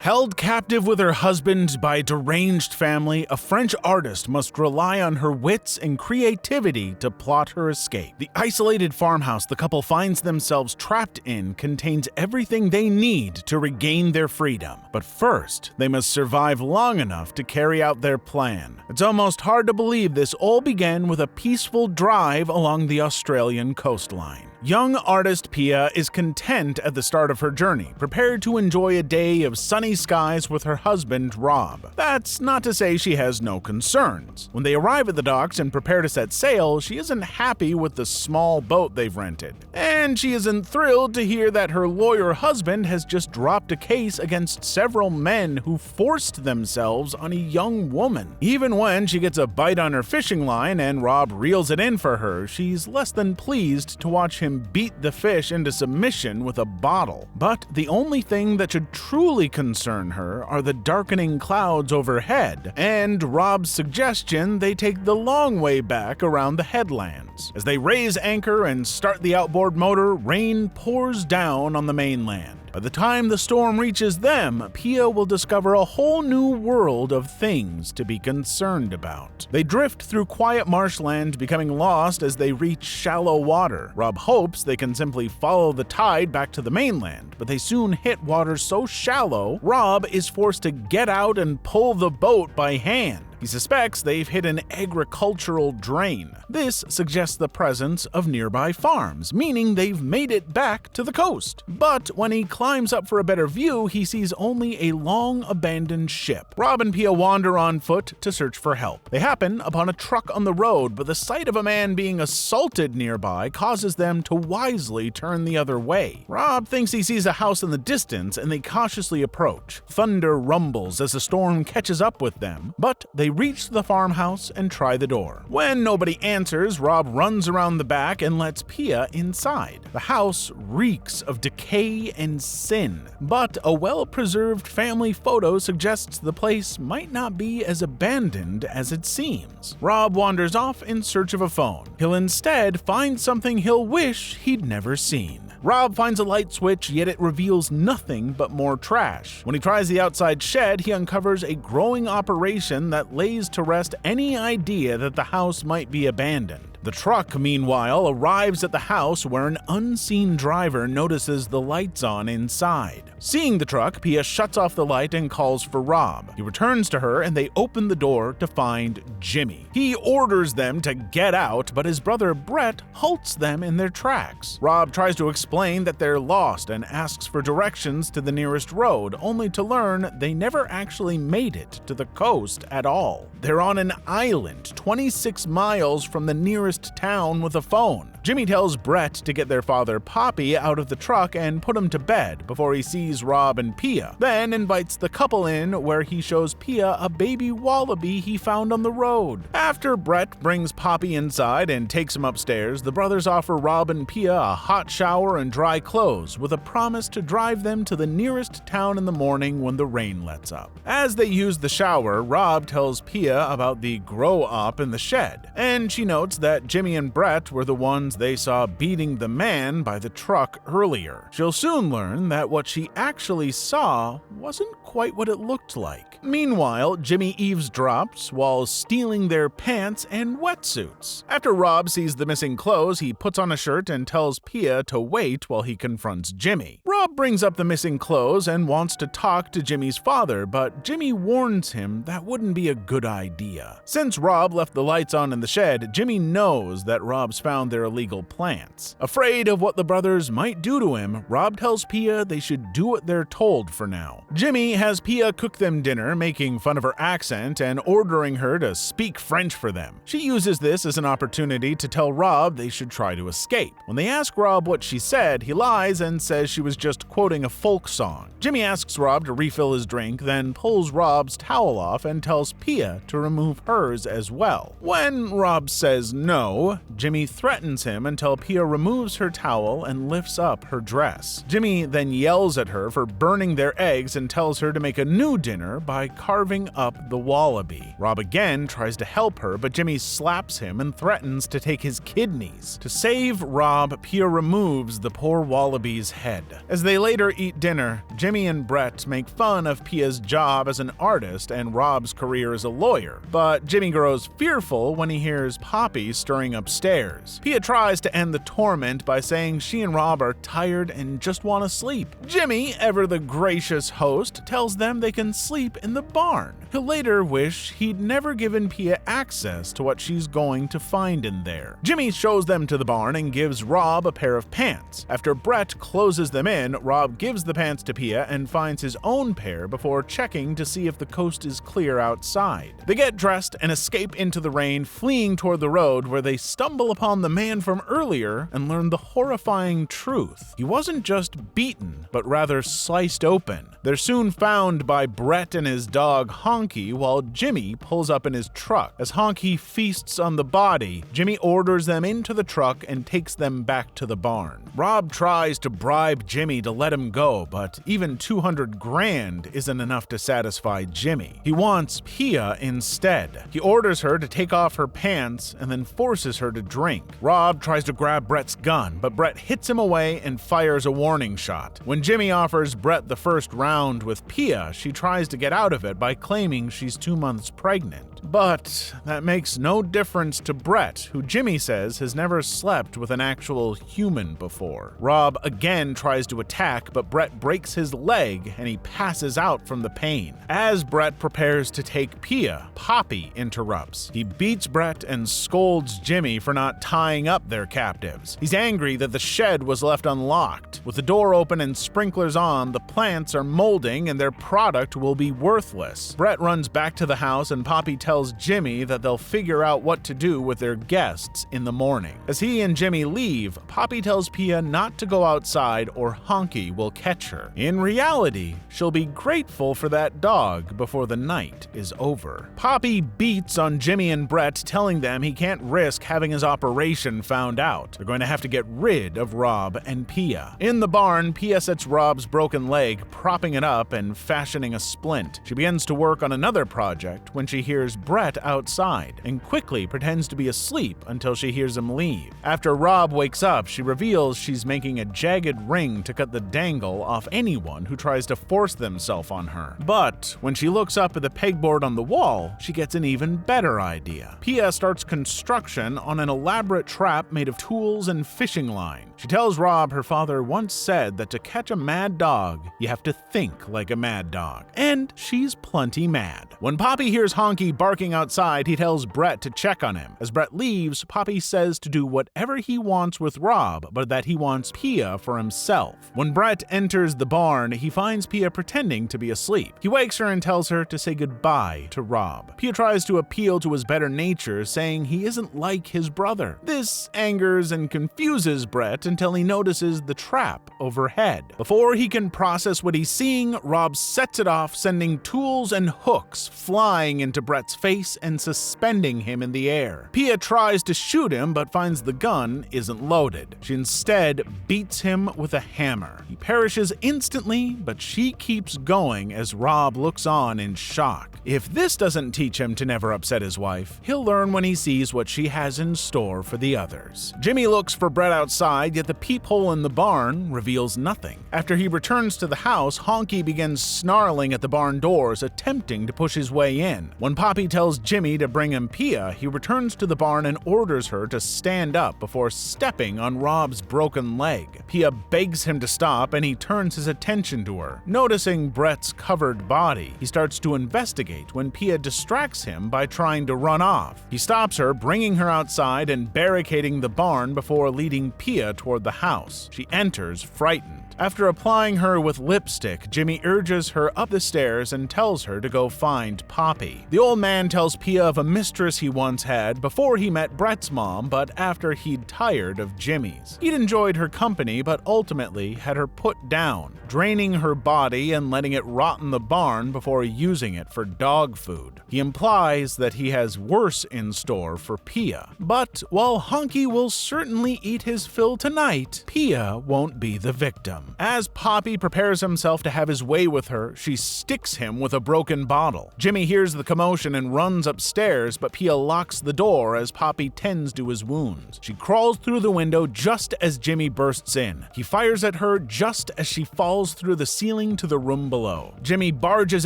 Held captive with her husband by a deranged family, a French artist must rely on her wits and creativity to plot her escape. The isolated farmhouse the couple finds themselves trapped in contains everything they need to regain their freedom. But first, they must survive long enough to carry out their plan. It's almost hard to believe this all began with a peaceful drive along the Australian coastline. Young artist Pia is content at the start of her journey, prepared to enjoy a day of sunny skies with her husband, Rob. That's not to say she has no concerns. When they arrive at the docks and prepare to set sail, she isn't happy with the small boat they've rented. And she isn't thrilled to hear that her lawyer husband has just dropped a case against several men who forced themselves on a young woman. Even when she gets a bite on her fishing line and Rob reels it in for her, she's less than pleased to watch him beat the fish into submission with a bottle. But the only thing that should truly concern her are the darkening clouds overhead, and Rob's suggestion they take the long way back around the headlands. As they raise anchor and start the outboard motor, rain pours down on the mainland. By the time the storm reaches them, Pia will discover a whole new world of things to be concerned about. They drift through quiet marshland, becoming lost as they reach shallow water. Rob hopes they can simply follow the tide back to the mainland, but they soon hit water so shallow, Rob is forced to get out and pull the boat by hand. He suspects they've hit an agricultural drain. This suggests the presence of nearby farms, meaning they've made it back to the coast. But when he climbs up for a better view, he sees only a long-abandoned ship. Rob and Pia wander on foot to search for help. They happen upon a truck on the road, but the sight of a man being assaulted nearby causes them to wisely turn the other way. Rob thinks he sees a house in the distance, and they cautiously approach. Thunder rumbles as the storm catches up with them, but they reach the farmhouse and try the door. When nobody answers, Rob runs around the back and lets Pia inside. The house reeks of decay and sin, but a well-preserved family photo suggests the place might not be as abandoned as it seems. Rob wanders off in search of a phone. He'll instead find something he'll wish he'd never seen. Rob finds a light switch, yet it reveals nothing but more trash. When he tries the outside shed, he uncovers a growing operation that lays to rest any idea that the house might be abandoned. The truck, meanwhile, arrives at the house where an unseen driver notices the lights on inside. Seeing the truck, Pia shuts off the light and calls for Rob. He returns to her and they open the door to find Jimmy. He orders them to get out, but his brother Brett halts them in their tracks. Rob tries to explain that they're lost and asks for directions to the nearest road, only to learn they never actually made it to the coast at all. They're on an island 26 miles from the nearest town with a phone. Jimmy tells Brett to get their father Poppy out of the truck and put him to bed before he sees Rob and Pia, then invites the couple in where he shows Pia a baby wallaby he found on the road. After Brett brings Poppy inside and takes him upstairs, the brothers offer Rob and Pia a hot shower and dry clothes with a promise to drive them to the nearest town in the morning when the rain lets up. As they use the shower, Rob tells Pia about the grow-up in the shed, and she notes that Jimmy and Brett were the ones they saw beating the man by the truck earlier. She'll soon learn that what she actually saw wasn't quite what it looked like. Meanwhile, Jimmy eavesdrops while stealing their pants and wetsuits. After Rob sees the missing clothes, he puts on a shirt and tells Pia to wait while he confronts Jimmy. Rob brings up the missing clothes and wants to talk to Jimmy's father, but Jimmy warns him that wouldn't be a good idea. Since Rob left the lights on in the shed, Jimmy knows that Rob's found their illegal plants. Afraid of what the brothers might do to him, Rob tells Pia they should do what they're told for now. Jimmy has Pia cook them dinner, making fun of her accent and ordering her to speak French for them. She uses this as an opportunity to tell Rob they should try to escape. When they ask Rob what she said, he lies and says she was just quoting a folk song. Jimmy asks Rob to refill his drink, then pulls Rob's towel off and tells Pia to remove hers as well. When Rob says no, no, Jimmy threatens him until Pia removes her towel and lifts up her dress. Jimmy then yells at her for burning their eggs and tells her to make a new dinner by carving up the wallaby. Rob again tries to help her, but Jimmy slaps him and threatens to take his kidneys. To save Rob, Pia removes the poor wallaby's head. As they later eat dinner, Jimmy and Brett make fun of Pia's job as an artist and Rob's career as a lawyer, but Jimmy grows fearful when he hears Poppy stirring upstairs. Pia tries to end the torment by saying she and Rob are tired and just want to sleep. Jimmy, ever the gracious host, tells them they can sleep in the barn. He'll later wish he'd never given Pia access to what she's going to find in there. Jimmy shows them to the barn and gives Rob a pair of pants. After Brett closes them in, Rob gives the pants to Pia and finds his own pair before checking to see if the coast is clear outside. They get dressed and escape into the rain, fleeing toward the road where they stumble upon the man from earlier and learn the horrifying truth. He wasn't just beaten, but rather sliced open. They're soon found by Brett and his dog Honky while Jimmy pulls up in his truck. As Honky feasts on the body, Jimmy orders them into the truck and takes them back to the barn. Rob tries to bribe Jimmy to let him go, but even 200 grand isn't enough to satisfy Jimmy. He wants Pia instead. He orders her to take off her pants and then forces her to drink. Rob tries to grab Brett's gun, but Brett hits him away and fires a warning shot. When Jimmy offers Brett the first round with Pia, she tries to get out of it by claiming she's 2 months pregnant. But that makes no difference to Brett, who Jimmy says has never slept with an actual human before. Rob again tries to attack, but Brett breaks his leg and he passes out from the pain. As Brett prepares to take Pia, Poppy interrupts. He beats Brett and scolds Jimmy for not tying up their captives. He's angry that the shed was left unlocked. With the door open and sprinklers on, the plants are molding and their product will be worthless. Brett runs back to the house and Poppy tells Jimmy that they'll figure out what to do with their guests in the morning. As he and Jimmy leave, Poppy tells Pia not to go outside or Honky will catch her. In reality, she'll be grateful for that dog before the night is over. Poppy beats on Jimmy and Brett, telling them he can't risk having his operation found out. They're going to have to get rid of Rob and Pia. In the barn, Pia sets Rob's broken leg, propping it up and fashioning a splint. She begins to work on another project when she hears Brett outside and quickly pretends to be asleep until she hears him leave. After Rob wakes up, she reveals she's making a jagged ring to cut the dangle off anyone who tries to force themselves on her. But when she looks up at the pegboard on the wall, she gets an even better idea. Pia starts construction on an elaborate trap made of tools and fishing line. She tells Rob her father once said that to catch a mad dog, you have to think like a mad dog. And she's plenty mad. When Poppy hears Honky barking outside, he tells Brett to check on him. As Brett leaves, Poppy says to do whatever he wants with Rob, but that he wants Pia for himself. When Brett enters the barn, he finds Pia pretending to be asleep. He wakes her and tells her to say goodbye to Rob. Pia tries to appeal to his better nature, saying he isn't like his brother. This angers and confuses Brett until he notices the trap overhead. Before he can process what he's seeing, Rob sets it off, sending tools and hooks flying into Brett's face and suspending him in the air. Pia tries to shoot him but finds the gun isn't loaded. She instead beats him with a hammer. He perishes instantly, but she keeps going as Rob looks on in shock. If this doesn't teach him to never upset his wife, he'll learn when he sees what she has in store for the others. Jimmy looks for Brett outside, yet the peephole in the barn reveals nothing. After he returns to the house, Honky begins snarling at the barn doors, attempting to push his way in. When Poppy tells Jimmy to bring him Pia, he returns to the barn and orders her to stand up before stepping on Rob's broken leg. Pia begs him to stop and he turns his attention to her. Noticing Brett's covered body, he starts to investigate when Pia distracts him by trying to run off. He stops her, bringing her outside and barricading the barn before leading Pia toward the house. She enters, frightened. After applying her with lipstick, Jimmy urges her up the stairs and tells her to go find Poppy. The old man tells Pia of a mistress he once had before he met Brett's mom, but after he'd tired of Jimmy's. He'd enjoyed her company, but ultimately had her put down, draining her body and letting it rot in the barn before using it for dog food. He implies that he has worse in store for Pia. But while Honky will certainly eat his fill tonight, Pia won't be the victim. As Poppy prepares himself to have his way with her, she sticks him with a broken bottle. Jimmy hears the commotion and runs upstairs, but Pia locks the door as Poppy tends to his wounds. She crawls through the window just as Jimmy bursts in. He fires at her just as she falls through the ceiling to the room below. Jimmy barges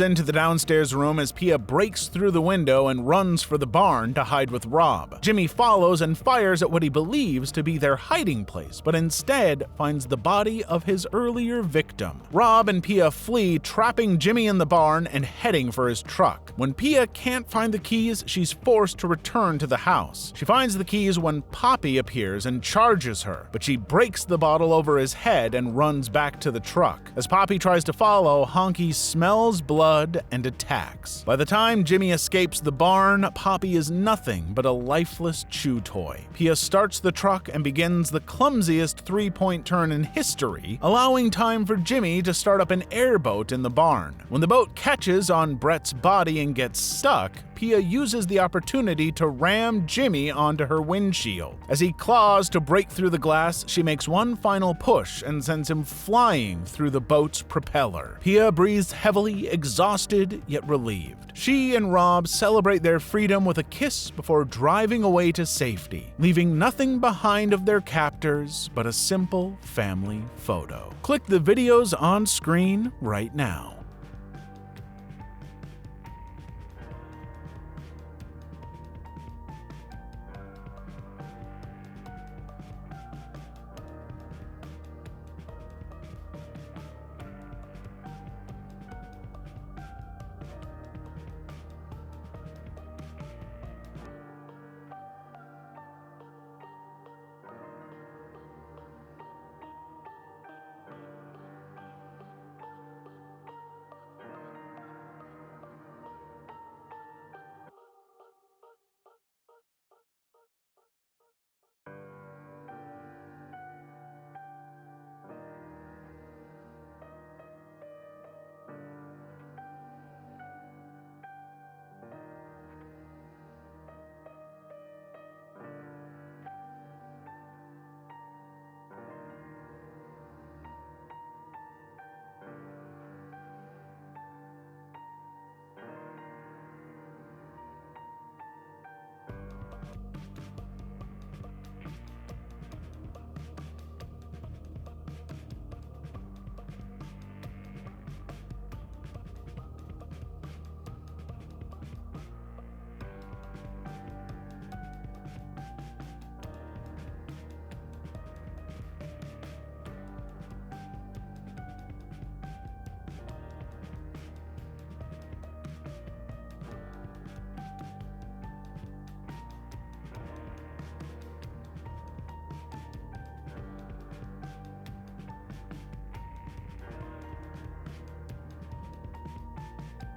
into the downstairs room as Pia breaks through the window and runs for the barn to hide with Rob. Jimmy follows and fires at what he believes to be their hiding place, but instead finds the body of his earlier victim. Rob and Pia flee, trapping Jimmy in the barn and heading for his truck. When Pia can't find the keys, she's forced to return to the house. She finds the keys when Poppy appears and charges her, but she breaks the bottle over his head and runs back to the truck. As Poppy tries to follow, Honky smells blood and attacks. By the time Jimmy escapes the barn, Poppy is nothing but a lifeless chew toy. Pia starts the truck and begins the clumsiest three-point turn in history, allowing time for Jimmy to start up an airboat in the barn. When the boat catches on Brett's body and gets stuck, Pia uses the opportunity to ram Jimmy onto her windshield. As he claws to break through the glass, she makes one final push and sends him flying through the boat's propeller. Pia breathes heavily, exhausted yet relieved. She and Rob celebrate their freedom with a kiss before driving away to safety, leaving nothing behind of their captors but a simple family photo. Click the videos on screen right now.